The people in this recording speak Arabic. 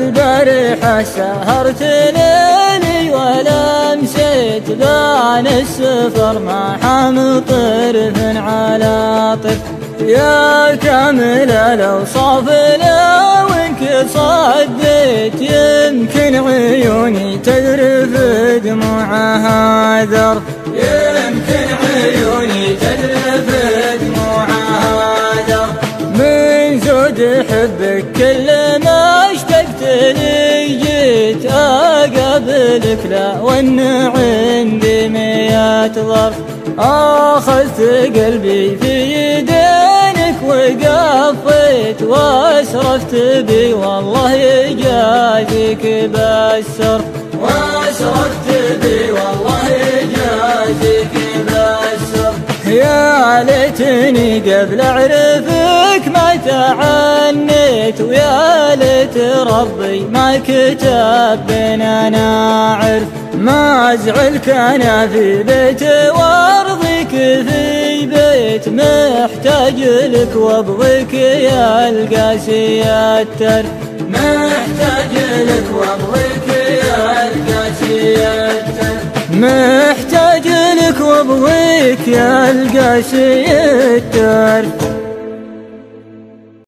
البارحة سهرت ليلي ولا مسيت بان السفر ما حام طرف على طرف. يا كامل الأوصاف لو انك صديت يمكن عيوني تذرف دموعها ذر، يمكن عيوني تذرف دموعها ذر. من زود حبك كل ما اشتقت لي جيت اقابلك لا وان عندي 100 ظرف. اخذت قلبي في يدينك وقفيت واسرفت بي والله يجازيك بالسر، واسرفت بي والله يجازيك بالسر. يا ليتني قبل اعرفك ما تعنيت، ويا ليت ربي ما كتب بيننا عرف. ما ازعلك انا في بيت وارضيك في بيت، محتاج لك وابغيك يا القاسي الترف، محتاج لك وابغيك يا القاسي الترف، محتاج لك وابغيك يا القاسي الترف.